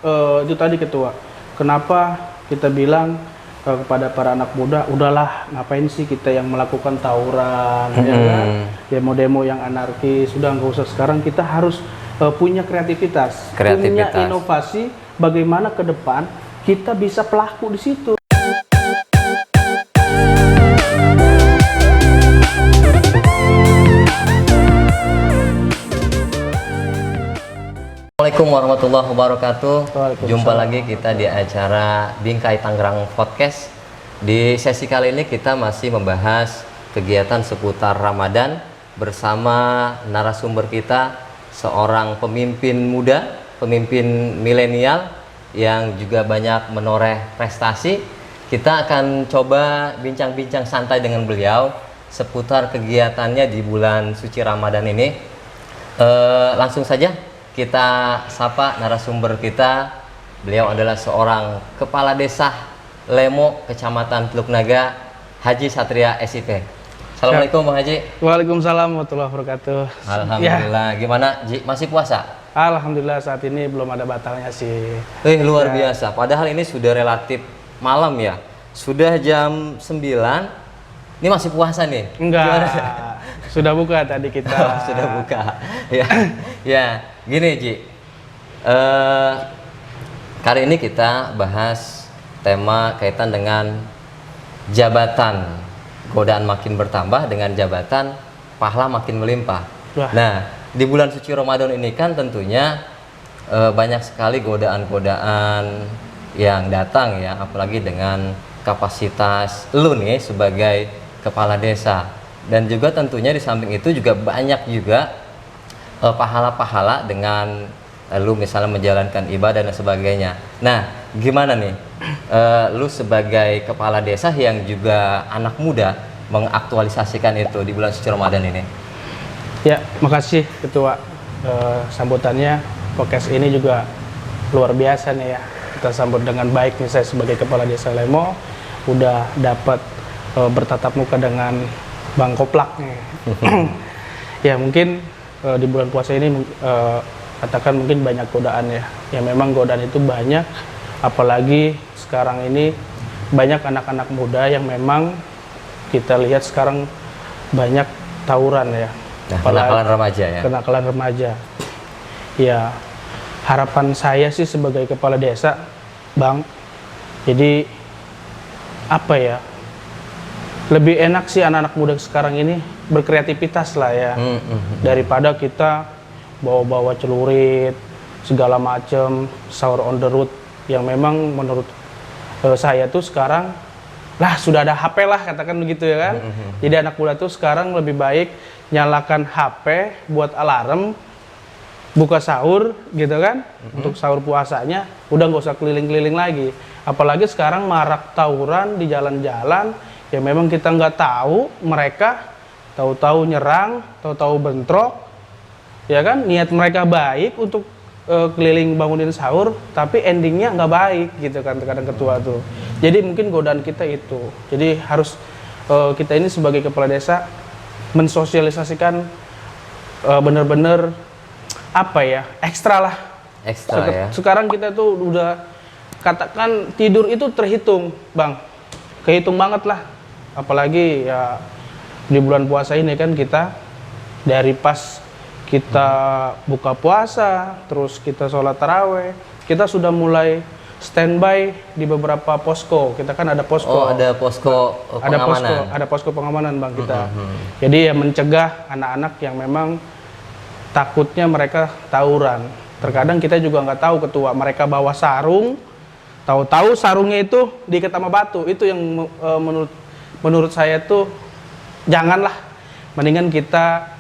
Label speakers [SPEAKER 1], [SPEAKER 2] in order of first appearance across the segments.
[SPEAKER 1] itu tadi ketua, kenapa kita bilang kepada para anak muda, udahlah ngapain sih kita yang melakukan tawuran, ya kan? Demo-demo yang anarkis, sudah nggak usah. Sekarang kita harus punya kreativitas, punya inovasi, bagaimana ke depan kita bisa pelaku di situ.
[SPEAKER 2] Assalamualaikum warahmatullahi wabarakatuh. Jumpa lagi kita di acara Bingkai Tangerang Podcast. Di sesi kali ini kita masih membahas kegiatan seputar Ramadan bersama narasumber kita, seorang pemimpin muda, pemimpin milenial yang juga banyak menoreh prestasi. Kita akan coba bincang-bincang santai dengan beliau seputar kegiatannya di bulan suci Ramadan ini. Langsung saja kita sapa narasumber kita. Beliau adalah seorang kepala desa Lemo, Kecamatan Teluk Naga, Haji Satria SIP. Assalamualaikum Bang Haji.
[SPEAKER 1] Waalaikumsalam warahmatullahi wabarakatuh.
[SPEAKER 2] Alhamdulillah. Ya. Gimana Ji? Masih puasa?
[SPEAKER 1] Alhamdulillah saat ini belum ada batalnya sih.
[SPEAKER 2] Luar biasa. Padahal ini sudah relatif malam ya. Sudah jam 9. Ini masih puasa nih?
[SPEAKER 1] Enggak. Sudah buka tadi kita.
[SPEAKER 2] Sudah buka. Ya. Ya. Gini Ji, kali ini kita bahas tema kaitan dengan jabatan, godaan makin bertambah dengan jabatan, pahala makin melimpah.
[SPEAKER 1] Wah.
[SPEAKER 2] Nah, di bulan suci Ramadan ini kan tentunya banyak sekali godaan-godaan yang datang ya, apalagi dengan kapasitas lu nih sebagai kepala desa. Dan juga tentunya di samping itu juga banyak juga pahala-pahala dengan lu misalnya menjalankan ibadah dan sebagainya. Nah, gimana nih lu sebagai kepala desa yang juga anak muda mengaktualisasikan itu di bulan suci Ramadan ini?
[SPEAKER 1] Ya, makasih Ketua, sambutannya. Podcast ini juga luar biasa nih ya. Kita sambut dengan baik nih, saya sebagai kepala desa Lemo udah dapat bertatap muka dengan Bang Koplak nih. Ya mungkin di bulan puasa ini katakan mungkin banyak godaan ya. Ya memang godaan itu banyak, apalagi sekarang ini banyak anak-anak muda yang memang kita lihat sekarang banyak tawuran ya.
[SPEAKER 2] Nah, kenakalan remaja ya.
[SPEAKER 1] Kenakalan remaja. Ya, harapan saya sih sebagai kepala desa, Bang. Jadi apa ya? Lebih enak sih anak-anak muda sekarang ini berkreativitas lah ya, daripada kita bawa-bawa celurit segala macam, sahur on the road, yang memang menurut saya tuh sekarang lah sudah ada HP lah, katakan begitu ya kan. Jadi anak muda tuh sekarang lebih baik nyalakan HP buat alarm, buka sahur gitu kan, untuk sahur puasanya udah nggak usah keliling-keliling lagi. Apalagi sekarang marak tawuran di jalan-jalan. Ya memang kita nggak tahu, mereka tahu-tahu nyerang, tahu-tahu bentrok, ya kan, niat mereka baik untuk keliling bangunin sahur, tapi endingnya nggak baik gitu kan, kadang ketua tuh. Jadi mungkin godaan kita itu, jadi harus kita ini sebagai kepala desa mensosialisasikan bener-bener apa ya, ekstra lah.
[SPEAKER 2] Ekstra ya.
[SPEAKER 1] Sekarang kita tuh udah katakan tidur itu terhitung, Bang, kehitung banget lah. Apalagi ya di bulan puasa ini kan kita dari pas kita buka puasa, terus kita sholat taraweh, kita sudah mulai standby di beberapa posko. Kita kan ada posko.
[SPEAKER 2] Oh, ada posko pengamanan.
[SPEAKER 1] Ada posko pengamanan Bang kita. Jadi ya mencegah anak-anak yang memang takutnya mereka tawuran. Terkadang kita juga nggak tahu Ketua, mereka bawa sarung, tahu-tahu sarungnya itu diikat sama batu. Itu yang menurut saya tuh janganlah, mendingan kita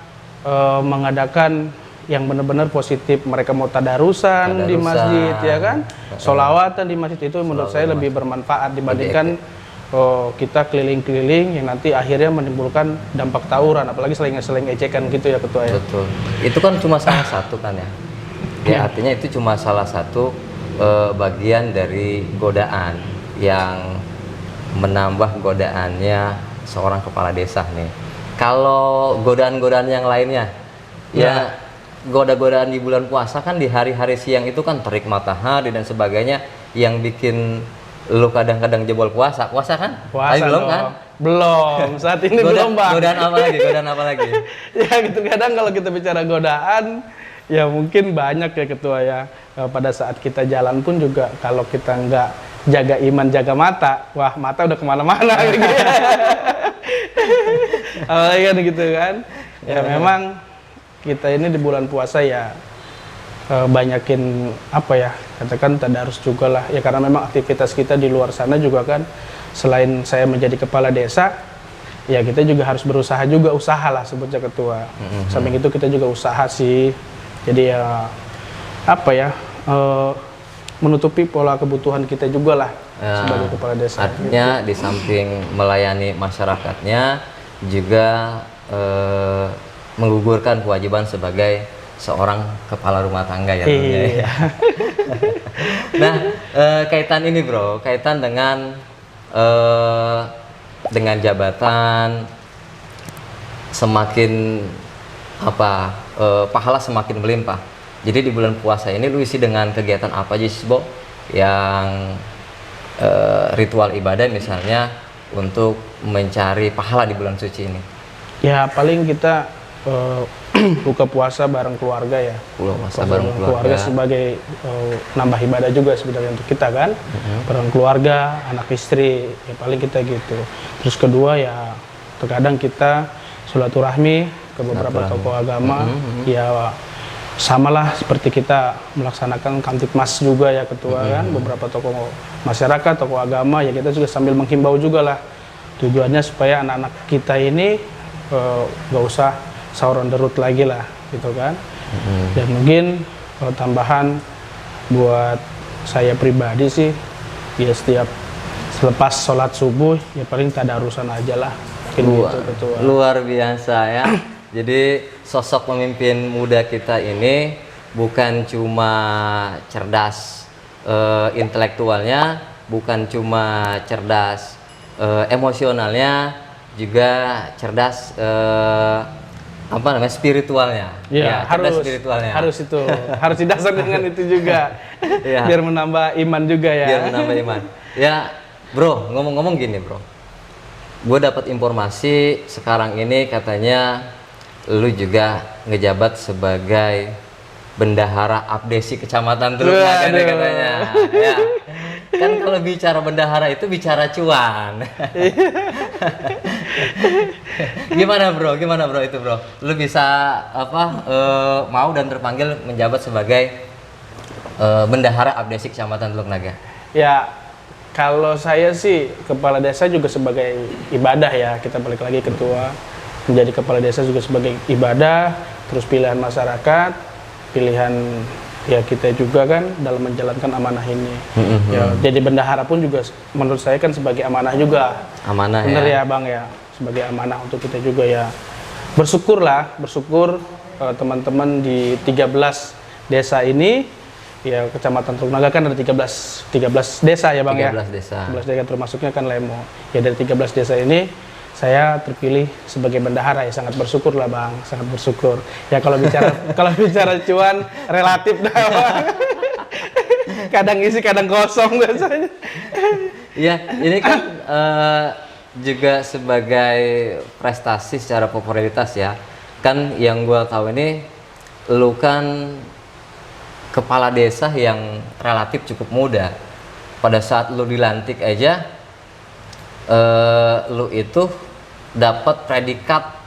[SPEAKER 1] mengadakan yang benar-benar positif. Mereka mau tadarusan di masjid ya kan, sholawatan di masjid, itu menurut saya lebih bermanfaat dibandingkan kita keliling-keliling yang nanti akhirnya menimbulkan dampak tawuran, apalagi seling ejekan gitu ya Ketua ya.
[SPEAKER 2] Betul. Itu kan cuma salah satu kan ya. Ya artinya itu cuma salah satu bagian dari godaan yang menambah godaannya seorang kepala desa nih. Kalau godaan-godaan yang lainnya, ya goda-godaan di bulan puasa kan di hari-hari siang itu kan terik matahari dan sebagainya yang bikin lu kadang-kadang jebol puasa kan?
[SPEAKER 1] Puasa
[SPEAKER 2] Tapi belum
[SPEAKER 1] dong.
[SPEAKER 2] kan?
[SPEAKER 1] Belum, saat ini belum Bang.
[SPEAKER 2] Godaan apa lagi? Godaan apa lagi?
[SPEAKER 1] Ya gitu, kadang kalau kita bicara godaan, ya mungkin banyak ya Ketua ya. Pada saat kita jalan pun juga kalau kita nggak jaga iman, jaga mata, wah mata udah kemana-mana gitu. Apalagi kan gitu kan. Ya memang kita ini di bulan puasa ya banyakin apa ya, katakan tadarus juga lah ya, karena memang aktivitas kita di luar sana juga kan, selain saya menjadi kepala desa ya kita juga harus berusaha juga, usaha lah sebutnya Ketua. Samping itu kita juga usaha sih, jadi ya apa ya, menutupi pola kebutuhan kita juga lah sebagai kepala desa.
[SPEAKER 2] Artinya di samping melayani masyarakatnya juga menggugurkan kewajiban sebagai seorang kepala rumah tangga ya.
[SPEAKER 1] Iya.
[SPEAKER 2] Nah, kaitan ini bro, kaitan dengan jabatan semakin apa, pahala semakin melimpah. Jadi di bulan puasa ini lu isi dengan kegiatan apa aja sih, Bo? Yang ritual ibadah misalnya untuk mencari pahala di bulan suci ini.
[SPEAKER 1] Ya paling kita buka puasa bareng keluarga ya.
[SPEAKER 2] Puasa bareng keluarga
[SPEAKER 1] sebagai nambah ibadah juga sebenarnya untuk kita kan. Bareng keluarga, anak istri, ya paling kita gitu. Terus kedua ya terkadang kita silaturahmi ke beberapa tokoh agama. Ya samalah seperti kita melaksanakan Kamtibmas juga ya Ketua kan. Beberapa tokoh masyarakat, tokoh agama ya kita juga sambil menghimbau juga lah. Tujuannya supaya anak-anak kita ini gak usah sahur on the road lagi lah gitu kan. Dan mungkin tambahan buat saya pribadi sih ya, selepas sholat subuh ya paling tadarusan aja lah gitu, Ketua.
[SPEAKER 2] Luar biasa ya. Jadi sosok pemimpin muda kita ini bukan cuma cerdas intelektualnya, bukan cuma cerdas emosionalnya, juga cerdas apa namanya, spiritualnya.
[SPEAKER 1] Ya, harus
[SPEAKER 2] spiritualnya.
[SPEAKER 1] Harus itu. Harus didasar dengan itu juga. Ya. Biar menambah iman juga ya.
[SPEAKER 2] Biar menambah iman. Ya, Bro, ngomong-ngomong gini, Bro. Gue dapat informasi sekarang ini katanya lu juga ngejabat sebagai bendahara abdesi Kecamatan Teluk Naga katanya. Ya. Kan kalau bicara bendahara itu bicara cuan. Gimana bro itu bro? Lu bisa apa mau dan terpanggil menjabat sebagai bendahara abdesi Kecamatan Teluk Naga?
[SPEAKER 1] Ya kalau saya sih kepala desa juga sebagai ibadah ya, kita balik lagi Ketua, menjadi kepala desa juga sebagai ibadah, terus pilihan masyarakat, pilihan ya kita juga kan dalam menjalankan amanah ini. Ya, jadi bendahara pun juga menurut saya kan sebagai amanah juga.
[SPEAKER 2] Amanah.
[SPEAKER 1] Bener ya Bang ya, sebagai amanah untuk kita juga ya. Bersyukur teman-teman di 13 desa ini, ya Kecamatan Teluk Naga kan ada 13 desa ya Bang
[SPEAKER 2] 13
[SPEAKER 1] ya. 13
[SPEAKER 2] desa.
[SPEAKER 1] 13 desa termasuknya kan Lemo. Ya dari 13 desa ini saya terpilih sebagai bendahara, ya sangat bersyukur lah Bang, sangat bersyukur. Ya kalau bicara cuan relatif dah Bang. Kadang isi kadang kosong biasanya.
[SPEAKER 2] Iya, ini kan juga sebagai prestasi secara popularitas ya. Kan yang gua tahu ini lu kan kepala desa yang relatif cukup muda. Pada saat lu dilantik aja lu itu dapat predikat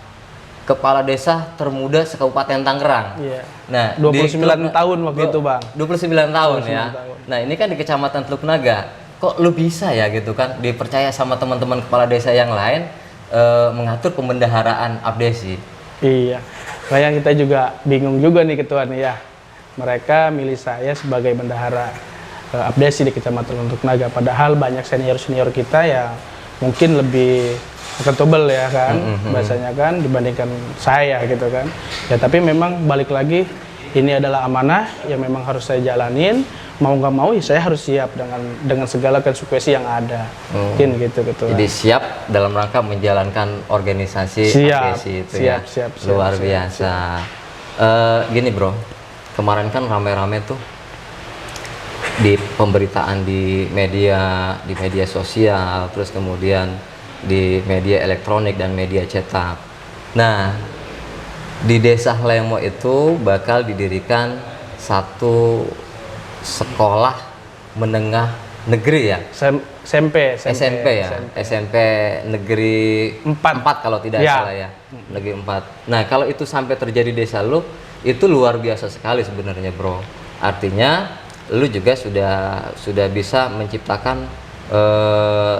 [SPEAKER 2] kepala desa termuda se-Kabupaten Tangerang.
[SPEAKER 1] Iya.
[SPEAKER 2] Nah,
[SPEAKER 1] 29 tahun waktu itu, Bang.
[SPEAKER 2] 29 tahun
[SPEAKER 1] 29
[SPEAKER 2] ya.
[SPEAKER 1] tahun.
[SPEAKER 2] Nah, ini kan di Kecamatan Teluk Naga. Kok lu bisa ya gitu kan dipercaya sama teman-teman kepala desa yang lain mengatur pembendaharaan abdesi?
[SPEAKER 1] Iya. Kayak kita juga bingung juga nih Ketua nih ya. Mereka milih saya sebagai bendahara abdesi di Kecamatan Teluk Naga, padahal banyak senior-senior kita ya mungkin lebih accountable ya kan, bahasanya kan dibandingkan saya gitu kan. Ya tapi memang balik lagi ini adalah amanah yang memang harus saya jalanin. Mau nggak mau ya saya harus siap dengan segala konsekuensi yang ada. Mungkin gitu Ketua.
[SPEAKER 2] Jadi siap dalam rangka menjalankan organisasi abdesi itu
[SPEAKER 1] siap,
[SPEAKER 2] ya. Luar biasa. Gini bro, kemarin kan rame-rame tuh di pemberitaan di media sosial, terus kemudian di media elektronik dan media cetak. Nah, di Desa Lemo itu bakal didirikan satu sekolah menengah negeri ya?
[SPEAKER 1] SMP
[SPEAKER 2] ya? SMP negeri 4 kalau tidak salah ya? Negeri 4. Nah, kalau itu sampai terjadi di desa lu, itu luar biasa sekali sebenarnya bro. Artinya lu juga sudah bisa menciptakan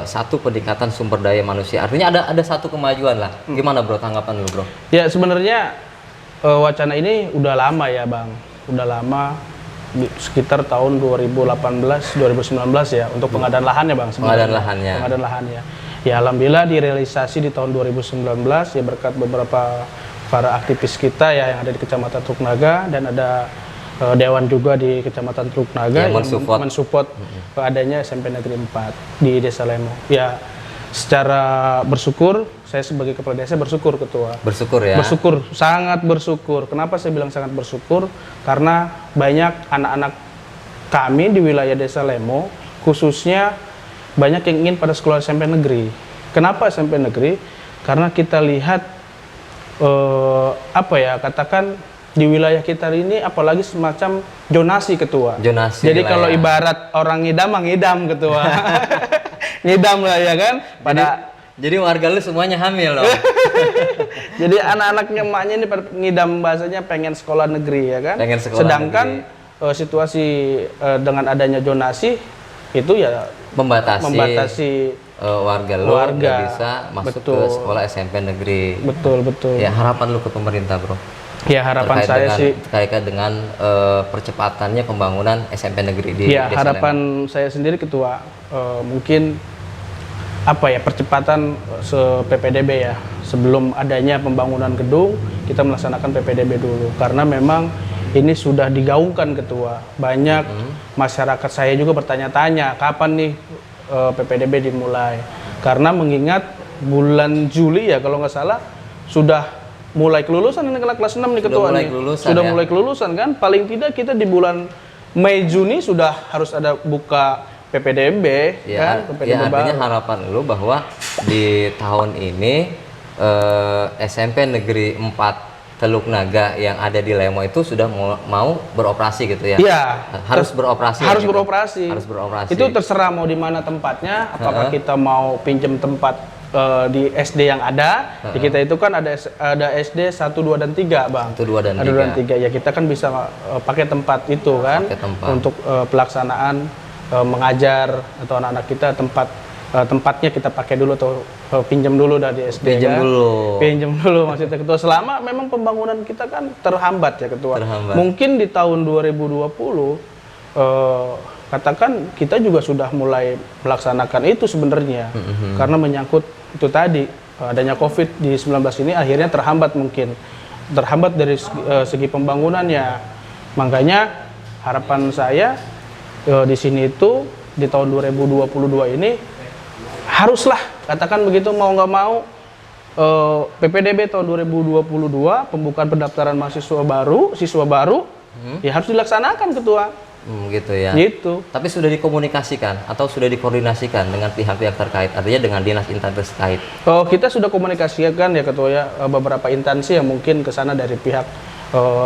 [SPEAKER 2] satu peningkatan sumber daya manusia. Artinya ada satu kemajuan lah. Gimana bro tanggapan lu bro?
[SPEAKER 1] Ya sebenarnya wacana ini udah lama ya bang, udah lama, sekitar tahun 2018-2019 ya, untuk pengadaan lahannya bang.
[SPEAKER 2] Pengadaan lahannya.
[SPEAKER 1] Pengadaan lahannya. Ya alhamdulillah direalisasi di tahun 2019 ya, berkat beberapa para aktivis kita ya yang ada di Kecamatan Teluk Naga, dan ada Dewan juga di Kecamatan Teluk Naga yang mensupport adanya SMP Negeri 4 di Desa Lemo. Ya, secara bersyukur, saya sebagai kepala desa bersyukur ketua.
[SPEAKER 2] Bersyukur ya? Bersyukur,
[SPEAKER 1] sangat bersyukur. Kenapa saya bilang sangat bersyukur? Karena banyak anak-anak kami di wilayah Desa Lemo, khususnya banyak yang ingin pada sekolah SMP negeri. Kenapa SMP negeri? Karena kita lihat, katakan di wilayah kita ini apalagi semacam zonasi ketua.
[SPEAKER 2] Zonasi.
[SPEAKER 1] Jadi kalau ibarat orang ngidam, ngidam ketua. Ngidam lah ya kan.
[SPEAKER 2] Jadi warga lu semuanya hamil loh.
[SPEAKER 1] Jadi anak-anaknya emaknya ini ngidam, bahasanya pengen sekolah negeri ya kan.
[SPEAKER 2] Pengen sekolah
[SPEAKER 1] sedangkan
[SPEAKER 2] negeri.
[SPEAKER 1] Situasi dengan adanya zonasi itu ya membatasi
[SPEAKER 2] warga nggak bisa masuk ke sekolah SMP negeri.
[SPEAKER 1] Betul.
[SPEAKER 2] Ya, harapan lu ke pemerintah bro?
[SPEAKER 1] Ya harapan
[SPEAKER 2] terkait dengan percepatannya pembangunan SMP negeri di
[SPEAKER 1] Desa harapan Lemo. Saya sendiri ketua, mungkin percepatan PPDB ya, sebelum adanya pembangunan gedung kita melaksanakan PPDB dulu, karena memang ini sudah digaungkan ketua. Banyak masyarakat saya juga bertanya-tanya kapan nih PPDB dimulai, karena mengingat bulan Juli ya kalau nggak salah sudah mulai kelulusan ini kelas 6 nih ketua nih. Mulai kelulusan kan, paling tidak kita di bulan Mei Juni sudah harus ada buka PPDB
[SPEAKER 2] ya, kan? PPDB artinya harapan lu bahwa di tahun ini SMP Negeri 4 Teluk Naga yang ada di Lemo itu sudah mau beroperasi gitu ya? Iya. Harus beroperasi.
[SPEAKER 1] Harus
[SPEAKER 2] gitu.
[SPEAKER 1] beroperasi. Itu terserah mau di mana tempatnya, apakah kita mau pinjam tempat di SD yang ada. Di kita itu kan ada SD 1, 2 dan 3 bang.
[SPEAKER 2] 1, 2 dan 3
[SPEAKER 1] ya, kita kan bisa pakai tempat itu kan, untuk pelaksanaan mengajar, atau anak-anak kita tempatnya kita pakai dulu atau pinjam dulu dari SD. Pinjam dulu maksudnya ketua, selama memang pembangunan kita kan terhambat ya ketua. Mungkin di tahun 2020 katakan kita juga sudah mulai melaksanakan itu sebenarnya, karena menyangkut itu tadi adanya COVID-19 ini akhirnya terhambat dari segi pembangunannya. Makanya harapan saya di sini itu di tahun 2022 ini haruslah katakan begitu, mau nggak mau PPDB tahun 2022 pembukaan pendaftaran siswa baru ya harus dilaksanakan ketua.
[SPEAKER 2] Gitu ya.
[SPEAKER 1] Gitu.
[SPEAKER 2] Tapi sudah dikomunikasikan atau sudah dikoordinasikan dengan pihak-pihak terkait, artinya dengan dinas instansi terkait?
[SPEAKER 1] Kita sudah komunikasikan ya ketua ya, beberapa instansi yang mungkin ke sana dari pihak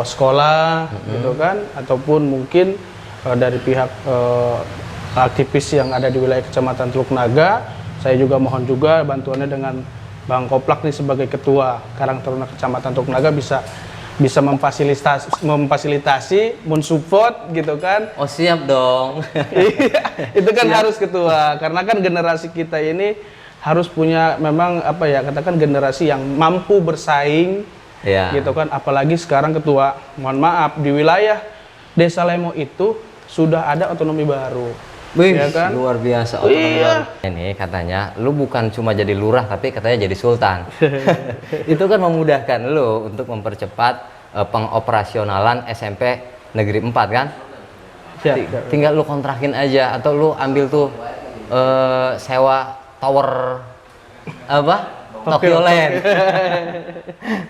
[SPEAKER 1] sekolah gitu kan, ataupun mungkin dari pihak aktivis yang ada di wilayah Kecamatan Teluk Naga. Saya juga mohon juga bantuannya dengan Bang Koplak nih sebagai ketua Karang Taruna Kecamatan Teluk Naga bisa memfasilitasi, mensupport gitu kan.
[SPEAKER 2] Oh siap dong.
[SPEAKER 1] Itu kan siap. Harus ketua, karena kan generasi kita ini harus punya memang katakan generasi yang mampu bersaing gitu kan. Apalagi sekarang ketua, mohon maaf, di wilayah Desa Lemo itu sudah ada otonomi baru.
[SPEAKER 2] Ya kan? Luar biasa otonomi baru. Ini katanya lu bukan cuma jadi lurah tapi katanya jadi sultan. Itu kan memudahkan lu untuk mempercepat pengoperasionalan SMP Negeri 4 kan? Ya, tinggal lu kontrakin aja, atau lu ambil tuh sewa tower Tokyo Land.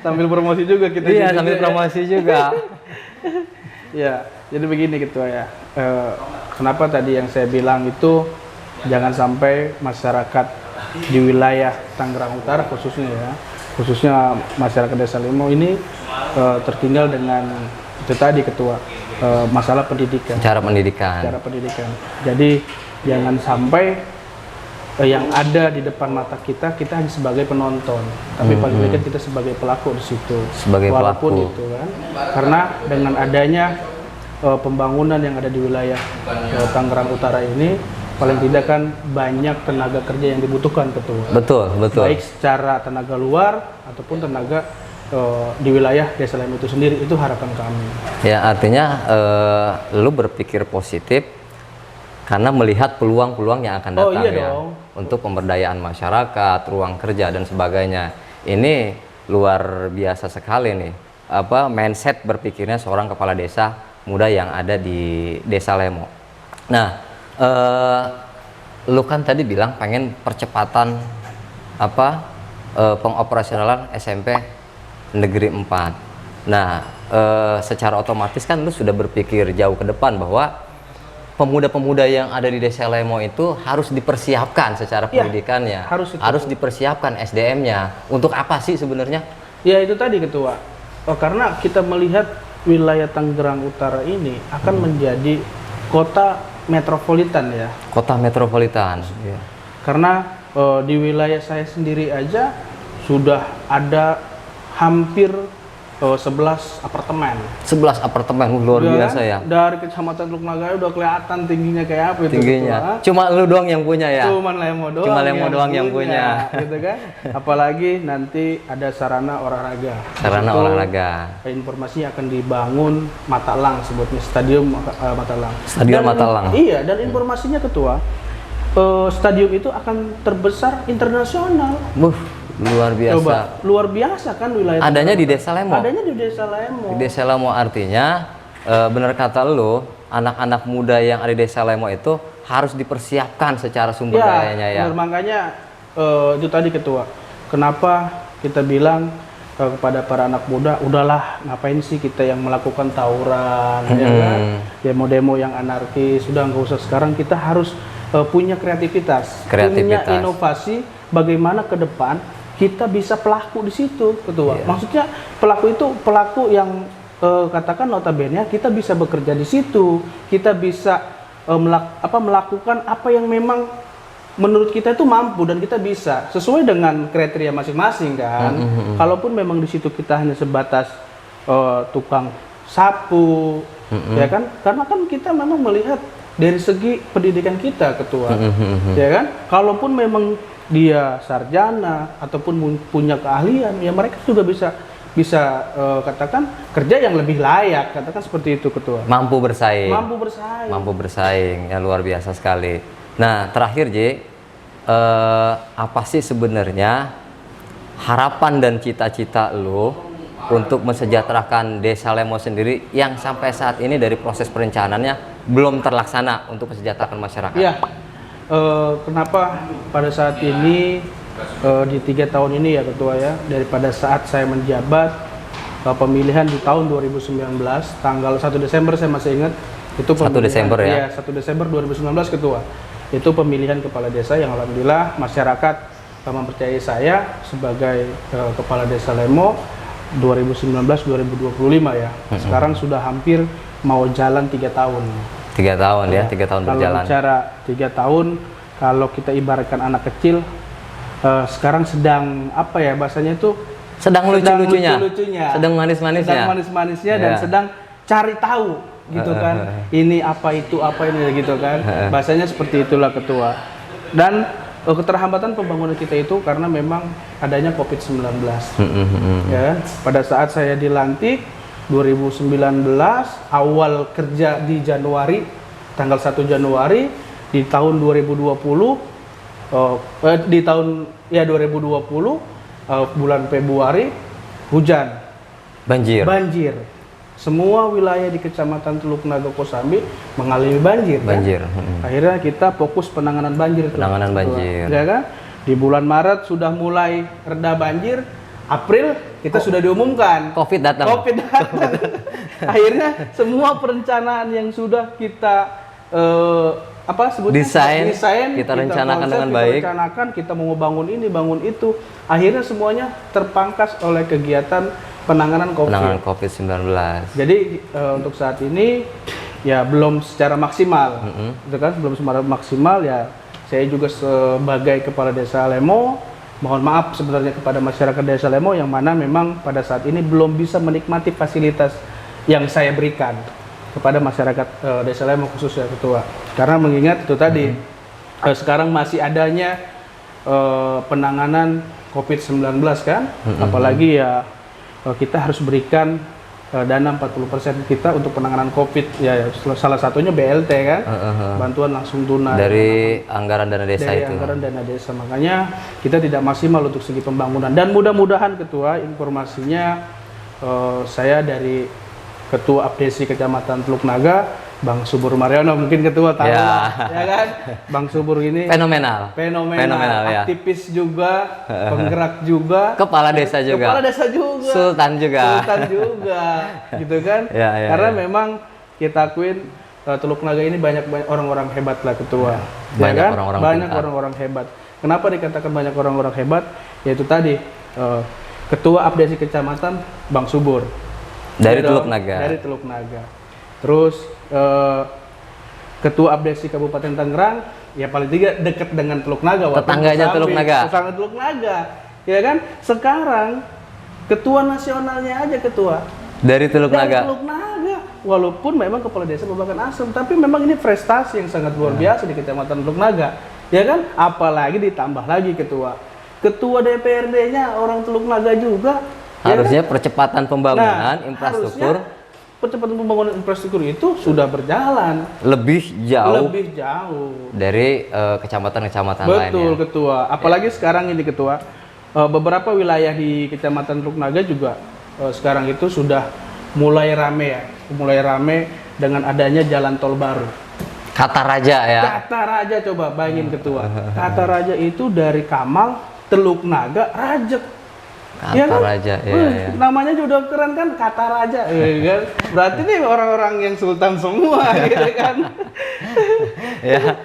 [SPEAKER 1] Sambil promosi juga kita.
[SPEAKER 2] Iya,
[SPEAKER 1] juga
[SPEAKER 2] sambil
[SPEAKER 1] ya.
[SPEAKER 2] promosi juga.
[SPEAKER 1] Ya, jadi begini ketua ya. Kenapa tadi yang saya bilang itu jangan sampai masyarakat di wilayah Tangerang Utara khususnya masyarakat Desa Lemo ini tertinggal dengan itu tadi ketua, masalah pendidikan.
[SPEAKER 2] Cara pendidikan.
[SPEAKER 1] Jadi jangan sampai yang ada di depan mata kita hanya sebagai penonton, tapi paling tidak kita sebagai pelaku di situ.
[SPEAKER 2] Sebagai
[SPEAKER 1] Walaupun
[SPEAKER 2] pelaku.
[SPEAKER 1] itu kan, karena dengan adanya pembangunan yang ada di wilayah Tangerang Utara ini, paling tidak kan banyak tenaga kerja yang dibutuhkan ketua.
[SPEAKER 2] Betul.
[SPEAKER 1] Baik secara tenaga luar ataupun tenaga di wilayah Desa Lemo itu sendiri, itu harapan kami.
[SPEAKER 2] Ya, artinya lu berpikir positif karena melihat peluang-peluang yang akan datang ya,
[SPEAKER 1] dong.
[SPEAKER 2] untuk pemberdayaan masyarakat, ruang kerja dan sebagainya. Ini luar biasa sekali nih, mindset berpikirnya seorang kepala desa muda yang ada di Desa Lemo. Nah, lu kan tadi bilang pengen percepatan pengoperasionalan SMP Negeri 4. Nah, secara otomatis kan lu sudah berpikir jauh ke depan bahwa pemuda-pemuda yang ada di Desa Lemo itu harus dipersiapkan secara pendidikannya, harus dipersiapkan SDM-nya. Untuk apa sih sebenarnya?
[SPEAKER 1] Ya itu tadi ketua, karena kita melihat wilayah Tangerang Utara ini akan menjadi kota metropolitan ya.
[SPEAKER 2] Kota metropolitan.
[SPEAKER 1] Karena di wilayah saya sendiri aja sudah ada hampir 11 apartemen.
[SPEAKER 2] 11 apartemen, luar biasa ya.
[SPEAKER 1] Dari Kecamatan Teluk Nagaya udah kelihatan tingginya kayak apa itu.
[SPEAKER 2] Tingginya. Cuma lu doang yang punya ya?
[SPEAKER 1] Cuman Lemo doang.
[SPEAKER 2] Cuma Lemo doang yang punya.
[SPEAKER 1] Gitu kan. Apalagi nanti ada sarana olahraga.
[SPEAKER 2] Sarana olahraga.
[SPEAKER 1] Informasinya akan dibangun Matalang, sebutnya Stadium Matalang.
[SPEAKER 2] Stadion Matalang.
[SPEAKER 1] Iya, dan informasinya ketua, stadium itu akan terbesar internasional.
[SPEAKER 2] Luar biasa.
[SPEAKER 1] Coba, luar biasa kan wilayah.
[SPEAKER 2] Adanya di Desa Lemo.
[SPEAKER 1] Adanya di Desa Lemo.
[SPEAKER 2] Di Desa Lemo artinya benar kata lu, anak-anak muda yang ada di Desa Lemo itu harus dipersiapkan secara sumber dayanya ya.
[SPEAKER 1] Benar, makanya itu tadi ketua. Kenapa kita bilang kepada para anak muda, udahlah ngapain sih kita yang melakukan tawuran, ya kan? Demo-demo yang anarkis, sudah nggak usah. Sekarang kita harus punya kreativitas, punya inovasi. Bagaimana ke depan kita bisa pelaku di situ, ketua. Maksudnya pelaku itu pelaku yang katakan notabene kita bisa bekerja di situ, kita bisa melakukan apa yang memang menurut kita itu mampu dan kita bisa sesuai dengan kriteria masing-masing kan. Kalaupun memang di situ kita hanya sebatas tukang sapu, ya kan? Karena kan kita memang melihat dari segi pendidikan kita, ketua, ya kan? Kalaupun memang dia sarjana ataupun punya keahlian, ya mereka juga bisa katakan kerja yang lebih layak, katakan seperti itu, ketua.
[SPEAKER 2] Mampu bersaing.
[SPEAKER 1] Mampu bersaing.
[SPEAKER 2] Ya, luar biasa sekali. Nah, terakhir J, apa sih sebenarnya harapan dan cita-cita lu untuk mensejahterakan Desa Lemo sendiri yang sampai saat ini dari proses perencanaannya belum terlaksana untuk kesejahteraan masyarakat?
[SPEAKER 1] Iya. Kenapa pada saat ini di 3 tahun ini ya ketua ya, daripada saat saya menjabat pemilihan di tahun 2019 tanggal 1 Desember saya masih ingat itu
[SPEAKER 2] 1 Desember ya?
[SPEAKER 1] 1 Desember 2019 ketua, itu pemilihan kepala desa yang alhamdulillah masyarakat mempercayai saya sebagai kepala desa Lemo 2019-2025 ya. Sekarang sudah hampir mau jalan 3 tahun.
[SPEAKER 2] 3 tahun ya, 3 tahun berjalan.
[SPEAKER 1] Kalau bicara 3 tahun, kalau kita ibaratkan anak kecil, sekarang sedang apa ya bahasanya itu?
[SPEAKER 2] Sedang lucu-lucunya,
[SPEAKER 1] sedang manis-manisnya, dan sedang cari tahu, gitu kan? Ini apa itu, apa ini, gitu kan? Bahasanya seperti itulah ketua. Dan keterhambatan pembangunan kita itu karena memang adanya COVID-19. Ya, pada saat saya dilantik 2019 awal kerja di Januari, tanggal 1 Januari di tahun 2020, di tahun ya 2020 bulan Februari hujan,
[SPEAKER 2] banjir.
[SPEAKER 1] Semua wilayah di Kecamatan Teluk Naga Kosambi mengalami banjir. Kan? Akhirnya kita fokus penanganan banjir.
[SPEAKER 2] Penanganan banjir.
[SPEAKER 1] Ya kan? Di bulan Maret sudah mulai reda banjir, April kita sudah diumumkan
[SPEAKER 2] COVID datang.
[SPEAKER 1] COVID datang. Akhirnya semua perencanaan yang sudah kita
[SPEAKER 2] desain, kita
[SPEAKER 1] konsep,
[SPEAKER 2] rencanakan dengan
[SPEAKER 1] kita
[SPEAKER 2] baik.
[SPEAKER 1] rencanakan, kita mau bangun ini, bangun itu. Akhirnya semuanya terpangkas oleh kegiatan penanganan COVID.
[SPEAKER 2] Penanganan COVID-19.
[SPEAKER 1] Jadi untuk saat ini ya belum secara maksimal, gitu kan? Belum secara maksimal ya. Saya juga sebagai kepala desa Lemo, mohon maaf sebenarnya kepada masyarakat desa Lemo yang mana memang pada saat ini belum bisa menikmati fasilitas yang saya berikan kepada masyarakat desa Lemo khususnya ketua. Karena mengingat itu tadi sekarang masih adanya penanganan COVID-19 kan, apalagi ya kita harus berikan dana 40% kita untuk penanganan COVID, ya salah satunya BLT kan, bantuan langsung tunai
[SPEAKER 2] dari anggaran dana desa
[SPEAKER 1] dari
[SPEAKER 2] itu.
[SPEAKER 1] anggaran dana desa. Makanya kita tidak maksimal untuk segi pembangunan, dan mudah-mudahan ketua informasinya saya dari Ketua Abdesi Kecamatan Teluk Naga, Bang Subur Mariono, mungkin ketua tahu ya kan, Bang Subur ini
[SPEAKER 2] Fenomenal ya.
[SPEAKER 1] Aktivis juga, penggerak juga,
[SPEAKER 2] Kepala desa juga, Sultan juga,
[SPEAKER 1] gitu kan. Karena memang kita akuin Teluk Naga ini banyak orang-orang hebat lah ketua.
[SPEAKER 2] Banyak
[SPEAKER 1] orang-orang hebat. Kenapa dikatakan banyak orang-orang hebat? Yaitu tadi Ketua Abdesi Kecamatan Bang Subur
[SPEAKER 2] dari Teluk Naga.
[SPEAKER 1] Terus Ketua Abdesi Kabupaten Tangerang, ya paling tidak dekat dengan Teluk Naga.
[SPEAKER 2] Tetangganya Teluk Naga.
[SPEAKER 1] Tetangga Teluk Naga, ya kan? Sekarang ketua nasionalnya aja ketua
[SPEAKER 2] dari Teluk Naga.
[SPEAKER 1] Walaupun memang kepala desa Babakan Asem, tapi memang ini prestasi yang sangat luar biasa di Kecamatan Teluk Naga, ya kan? Apalagi ditambah lagi ketua DPRD-nya orang Teluk Naga juga.
[SPEAKER 2] Harusnya
[SPEAKER 1] ya kan?
[SPEAKER 2] Percepatan pembangunan infrastruktur.
[SPEAKER 1] Percepatan pembangunan infrastruktur itu sudah berjalan
[SPEAKER 2] lebih jauh dari kecamatan-kecamatan lainnya.
[SPEAKER 1] Betul ketua. Apalagi sekarang ini ketua, beberapa wilayah di Kecamatan Teluk Naga juga sekarang itu sudah mulai rame dengan adanya jalan tol baru.
[SPEAKER 2] Kata Raja ya.
[SPEAKER 1] Kata Raja, coba bayangin ketua. Kata Raja itu dari Kamal, Teluk Naga, Rajek.
[SPEAKER 2] Kata Raja, ya.
[SPEAKER 1] Namanya juga keren kan, Kata Raja. Kan? Berarti nih orang-orang yang sultan semua, gitu kan?
[SPEAKER 2] Ya,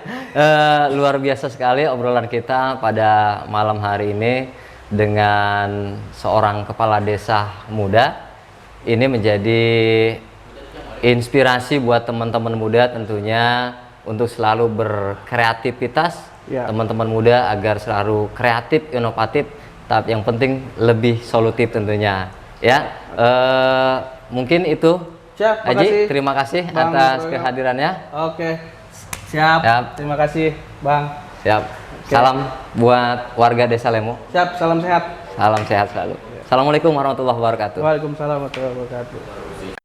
[SPEAKER 2] luar biasa sekali obrolan kita pada malam hari ini dengan seorang kepala desa muda. Ini menjadi inspirasi buat teman-teman muda tentunya untuk selalu berkreativitas. Teman-teman muda agar selalu kreatif, inovatif. Tapi yang penting lebih solutif tentunya, ya. Mungkin itu.
[SPEAKER 1] Siap,
[SPEAKER 2] Haji, terima kasih Bang, atas kehadirannya.
[SPEAKER 1] Oke, siap. Terima kasih, Bang.
[SPEAKER 2] Siap. Salam buat warga Desa Lemo.
[SPEAKER 1] Siap, salam sehat.
[SPEAKER 2] Salam sehat selalu. Assalamualaikum warahmatullahi wabarakatuh.
[SPEAKER 1] Waalaikumsalam warahmatullahi wabarakatuh.